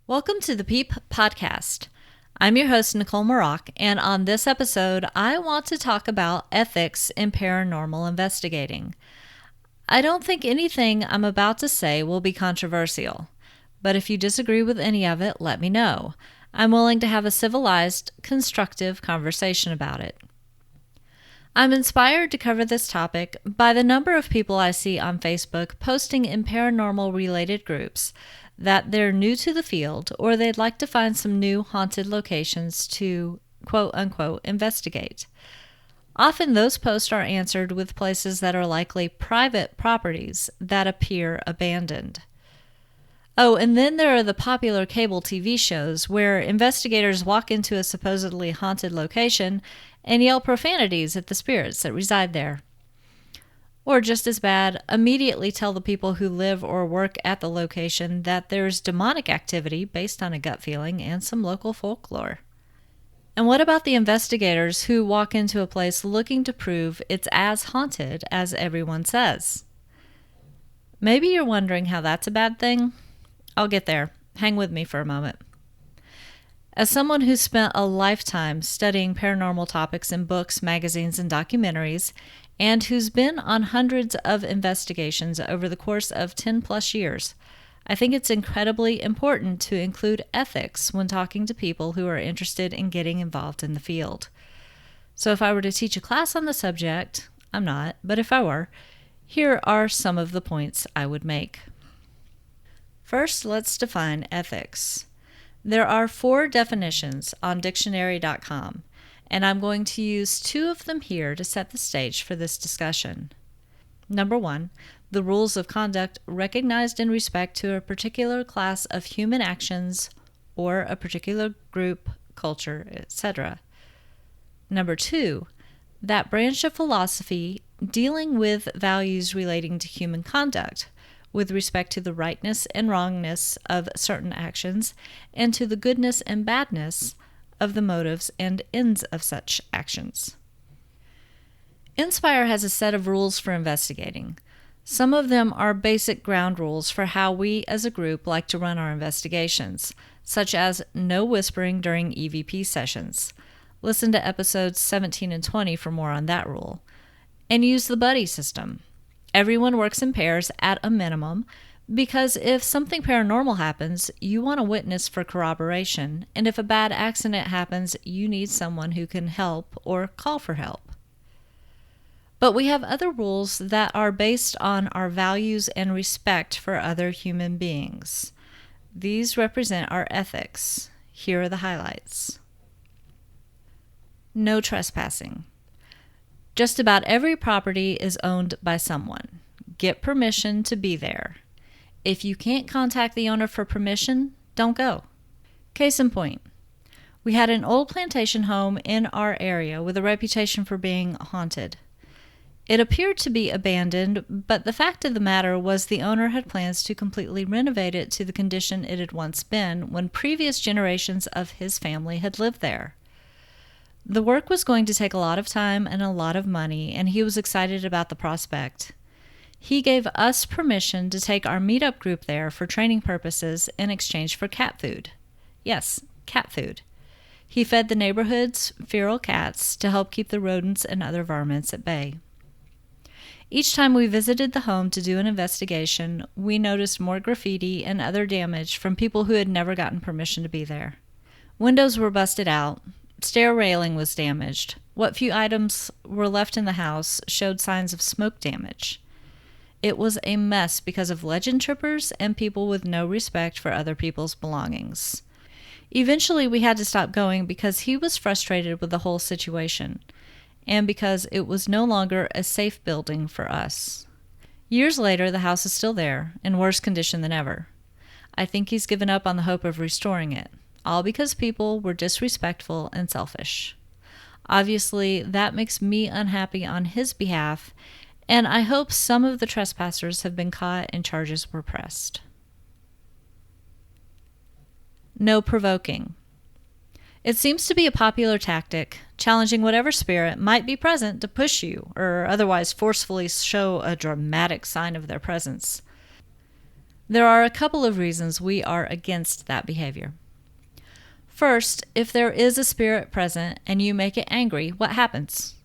Welcome to the PEEP podcast. I'm your host, Nicolle, and on this episode, I want to talk about ethics in paranormal investigating. I don't think anything I'm about to say will be controversial, but if you disagree with any of it, let me know. I'm willing to have a civilized, constructive conversation about it. I'm inspired to cover this topic by the number of people I see on Facebook posting in paranormal-related groups that they're new to the field or they'd like to find some new haunted locations to quote-unquote investigate. Often those posts are answered with places that are likely private properties that appear abandoned. Oh, and then there are the popular cable TV shows where investigators walk into a supposedly haunted location and yell profanities at the spirits that reside there. Or just as bad, immediately tell the people who live or work at the location that there's demonic activity based on a gut feeling and some local folklore. And what about the investigators who walk into a place looking to prove it's as haunted as everyone says? Maybe you're wondering how that's a bad thing? I'll get there. Hang with me for a moment. As someone who's spent a lifetime studying paranormal topics in books, magazines, and documentaries, and who's been on hundreds of investigations over the course of 10 plus years, I think it's incredibly important to include ethics when talking to people who are interested in getting involved in the field. So if I were to teach a class on the subject, I'm not, but if I were, here are some of the points I would make. First, let's define ethics. There are 4 definitions on dictionary.com, and I'm going to use 2 of them here to set the stage for this discussion. Number 1, the rules of conduct recognized in respect to a particular class of human actions or a particular group, culture, etc. Number 2, that branch of philosophy dealing with values relating to human conduct, with respect to the rightness and wrongness of certain actions and to the goodness and badness of the motives and ends of such actions. Inspire has a set of rules for investigating. Some of them are basic ground rules for how we as a group like to run our investigations, such as no whispering during EVP sessions. Listen to episodes 17 and 20 for more on that rule. And use the buddy system. Everyone works in pairs at a minimum because if something paranormal happens, you want a witness for corroboration, and if a bad accident happens, you need someone who can help or call for help. But we have other rules that are based on our values and respect for other human beings. These represent our ethics. Here are the highlights. No trespassing. Just about every property is owned by someone. Get permission to be there. If you can't contact the owner for permission, don't go. Case in point, we had an old plantation home in our area with a reputation for being haunted. It appeared to be abandoned, but the fact of the matter was the owner had plans to completely renovate it to the condition it had once been when previous generations of his family had lived there. The work was going to take a lot of time and a lot of money, and he was excited about the prospect. He gave us permission to take our meetup group there for training purposes in exchange for cat food. Yes, cat food. He fed the neighborhood's feral cats to help keep the rodents and other varmints at bay. Each time we visited the home to do an investigation, we noticed more graffiti and other damage from people who had never gotten permission to be there. Windows were busted out. Stair railing was damaged. What few items were left in the house showed signs of smoke damage. It was a mess because of legend trippers and people with no respect for other people's belongings. Eventually, we had to stop going because he was frustrated with the whole situation, and because it was no longer a safe building for us. Years later, the house is still there, in worse condition than ever. I think he's given up on the hope of restoring it. all because people were disrespectful and selfish. Obviously, that makes me unhappy on his behalf, and I hope some of the trespassers have been caught and charges were pressed. No provoking. It seems to be a popular tactic, challenging whatever spirit might be present to push you or otherwise forcefully show a dramatic sign of their presence. There are a couple of reasons we are against that behavior. First, if there is a spirit present and you make it angry, what happens?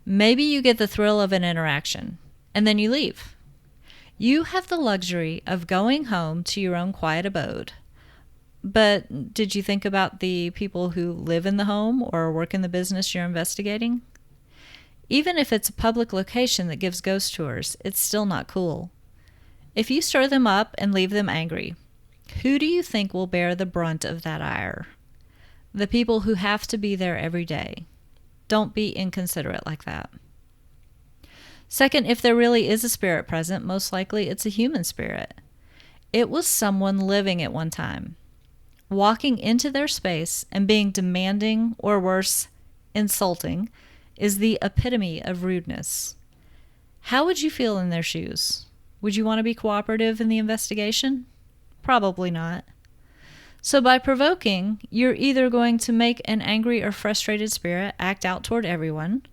Maybe you get the thrill of an interaction, and then you leave. You have the luxury of going home to your own quiet abode. But did you think about the people who live in the home or work in the business you're investigating? Even if it's a public location that gives ghost tours, it's still not cool. If you stir them up and leave them angry, who do you think will bear the brunt of that ire? The people who have to be there every day. Don't be inconsiderate like that. Second, if there really is a spirit present, most likely it's a human spirit. It was someone living at one time. Walking into their space and being demanding, or worse, insulting, is the epitome of rudeness. How would you feel in their shoes? Would you want to be cooperative in the investigation? Probably not. So by provoking, you're either going to make an angry or frustrated spirit act out toward everyone,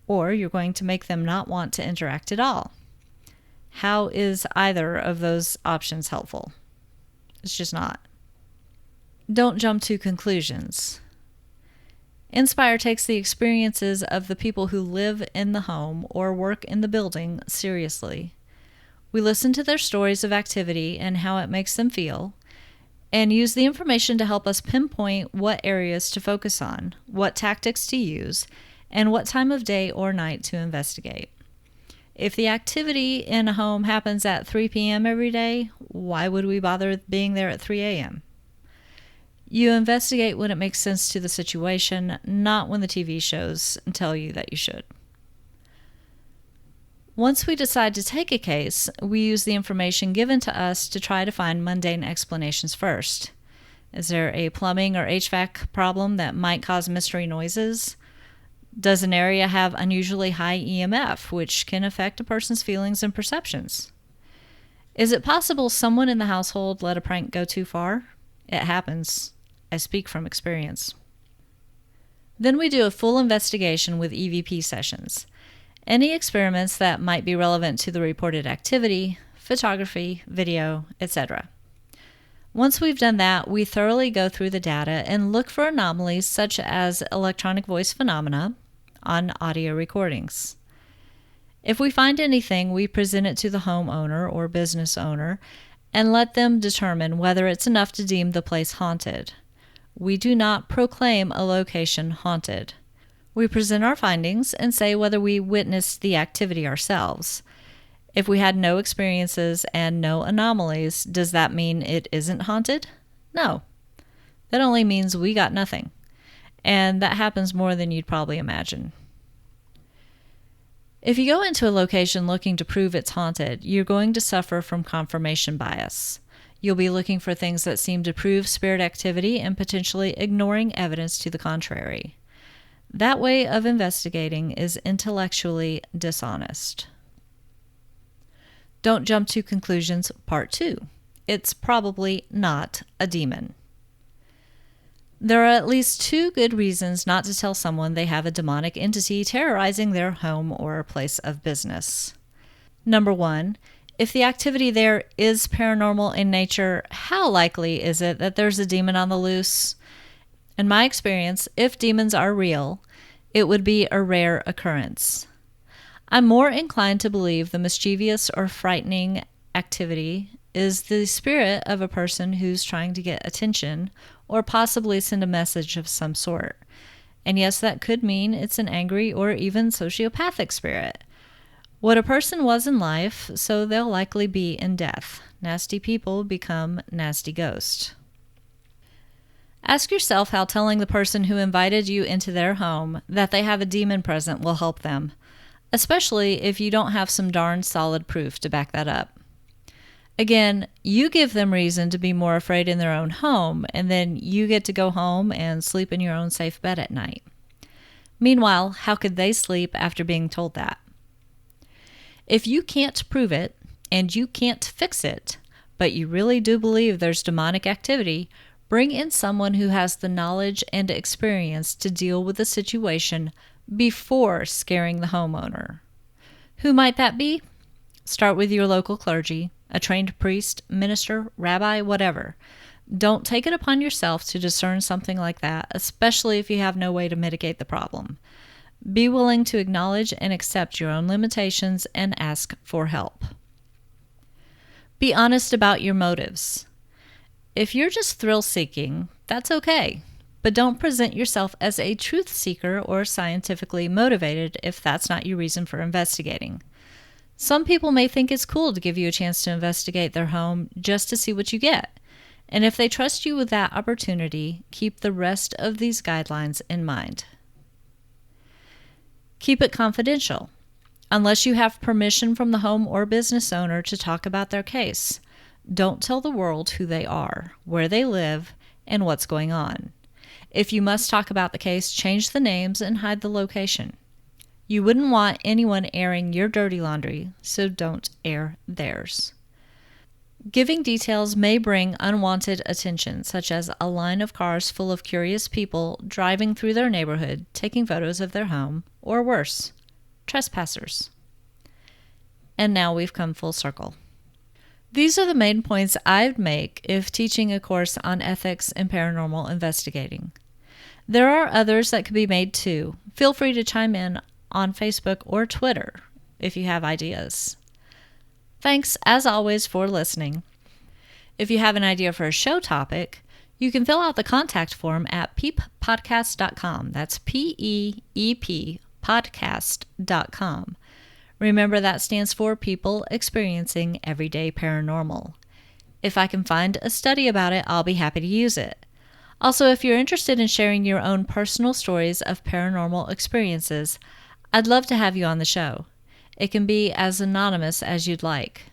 or you're going to make them not want to interact at all. How is either of those options helpful? It's just not. Don't jump to conclusions. Inspire takes the experiences of the people who live in the home or work in the building seriously. We listen to their stories of activity and how it makes them feel, and use the information to help us pinpoint what areas to focus on, what tactics to use, and what time of day or night to investigate. If the activity in a home happens at 3 p.m. every day, why would we bother being there at 3 a.m.? You investigate when it makes sense to the situation, not when the TV shows tell you that you should. Once we decide to take a case, we use the information given to us to try to find mundane explanations first. Is there a plumbing or HVAC problem that might cause mystery noises? Does an area have unusually high EMF, which can affect a person's feelings and perceptions? Is it possible someone in the household let a prank go too far? It happens. I speak from experience. Then we do a full investigation with EVP sessions. Any experiments that might be relevant to the reported activity, photography, video, etc. Once we've done that, we thoroughly go through the data and look for anomalies such as electronic voice phenomena on audio recordings. If we find anything, we present it to the homeowner or business owner and let them determine whether it's enough to deem the place haunted. We do not proclaim a location haunted. We present our findings and say whether we witnessed the activity ourselves. If we had no experiences and no anomalies, does that mean it isn't haunted? No. That only means we got nothing. And that happens more than you'd probably imagine. If you go into a location looking to prove it's haunted, you're going to suffer from confirmation bias. You'll be looking for things that seem to prove spirit activity and potentially ignoring evidence to the contrary. That way of investigating is intellectually dishonest. Don't jump to conclusions, part 2. It's probably not a demon. There are at least 2 good reasons not to tell someone they have a demonic entity terrorizing their home or place of business. Number 1, if the activity there is paranormal in nature, how likely is it that there's a demon on the loose? In my experience, if demons are real, it would be a rare occurrence. I'm more inclined to believe the mischievous or frightening activity is the spirit of a person who's trying to get attention or possibly send a message of some sort. And yes, that could mean it's an angry or even sociopathic spirit. What a person was in life, so they'll likely be in death. Nasty people become nasty ghosts. Ask yourself how telling the person who invited you into their home that they have a demon present will help them, especially if you don't have some darn solid proof to back that up. Again, you give them reason to be more afraid in their own home, and then you get to go home and sleep in your own safe bed at night. Meanwhile, how could they sleep after being told that? If you can't prove it, and you can't fix it, but you really do believe there's demonic activity, bring in someone who has the knowledge and experience to deal with the situation before scaring the homeowner. Who might that be? Start with your local clergy, a trained priest, minister, rabbi, whatever. Don't take it upon yourself to discern something like that, especially if you have no way to mitigate the problem. Be willing to acknowledge and accept your own limitations and ask for help. Be honest about your motives. If you're just thrill-seeking, that's okay, but don't present yourself as a truth seeker or scientifically motivated if that's not your reason for investigating. Some people may think it's cool to give you a chance to investigate their home just to see what you get. And if they trust you with that opportunity, keep the rest of these guidelines in mind. Keep it confidential, unless you have permission from the home or business owner to talk about their case. Don't tell the world who they are, where they live, and what's going on. If you must talk about the case, change the names and hide the location. You wouldn't want anyone airing your dirty laundry, so don't air theirs. Giving details may bring unwanted attention, such as a line of cars full of curious people driving through their neighborhood, taking photos of their home, or worse, trespassers. And now we've come full circle. These are the main points I'd make if teaching a course on ethics and paranormal investigating. There are others that could be made too. Feel free to chime in on Facebook or Twitter if you have ideas. Thanks, as always, for listening. If you have an idea for a show topic, you can fill out the contact form at peeppodcast.com. That's P-E-E-P podcast.com. Remember, that stands for People Experiencing Everyday Paranormal. If I can find a study about it, I'll be happy to use it. Also, if you're interested in sharing your own personal stories of paranormal experiences, I'd love to have you on the show. It can be as anonymous as you'd like.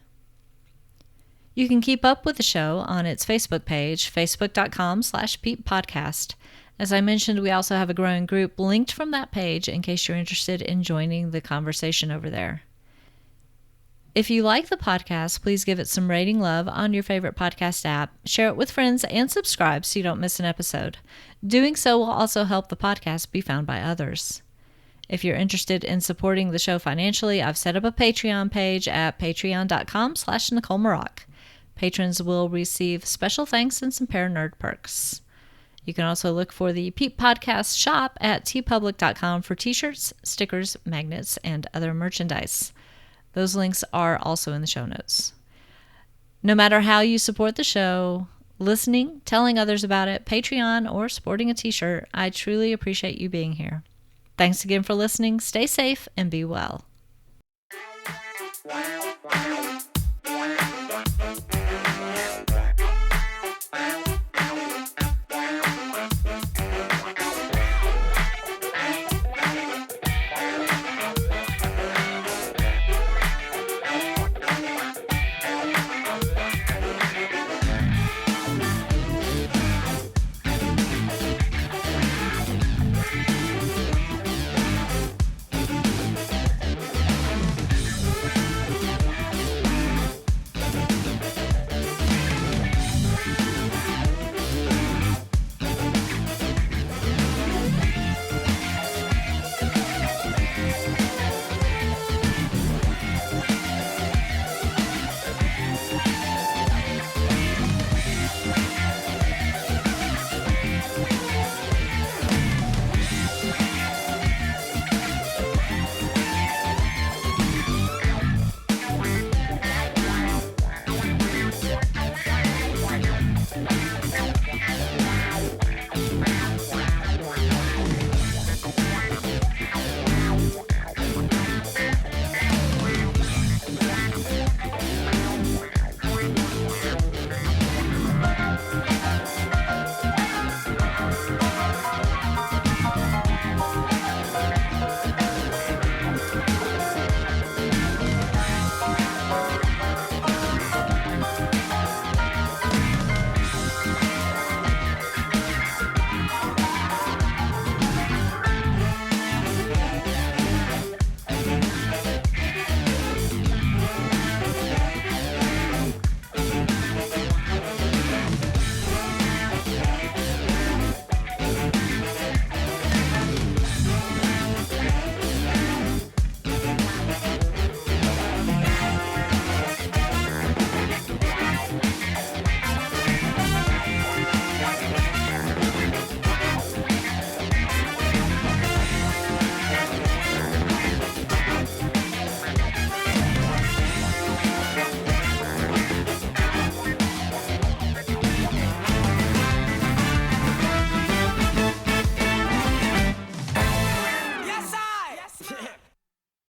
You can keep up with the show on its Facebook page, facebook.com/peeppodcast. As I mentioned, we also have a growing group linked from that page in case you're interested in joining the conversation over there. If you like the podcast, please give it some rating love on your favorite podcast app, share it with friends, and subscribe so you don't miss an episode. Doing so will also help the podcast be found by others. If you're interested in supporting the show financially, I've set up a Patreon page at patreon.com/NicoleMaroc. Patrons will receive special thanks and some Paranerd perks. You can also look for the Peep Podcast shop at tpublic.com for t-shirts, stickers, magnets, and other merchandise. Those links are also in the show notes. No matter how you support the show, listening, telling others about it, Patreon, or sporting a t-shirt, I truly appreciate you being here. Thanks again for listening. Stay safe and be well.